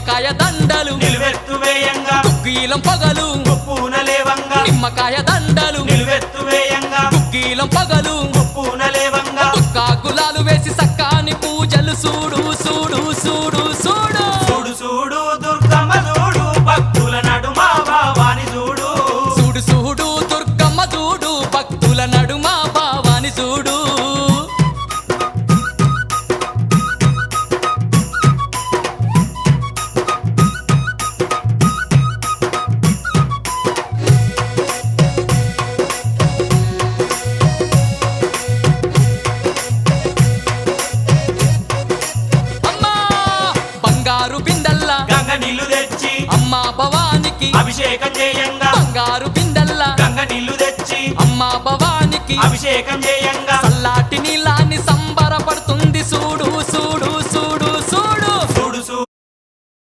నిమ్మకాయ దండలు నిలువెత్తు వేయంగా కుక్కీలం పగలు పూనలేవంగా నిమ్మకాయ దండలు నిలువెత్తు వేయంగా కుక్కీలం పగలు పూనలేవంగా గులాలు వేసి సక్కాని పూజలు చూడు చూడు చూడు చూడు చూడు చూడు దుర్గమ్మ చూడు భక్తుల నడుమ భావాని చూడు చూడు చూడు దుర్గమ్మ చూడు భక్తుల నడుమ భావాని చూడు అమ్మా బంగారు బిందల్లా గంగ నీళ్లు తెచ్చి అమ్మా భవానికి అభిషేకం చేయంగా బంగారు బిందల్లా గంగ నీళ్లు తెచ్చి అమ్మా భవానికి అభిషేకం చేయంగా చల్లాటి నీలాన్ని సంబరపడుతుంది చూడు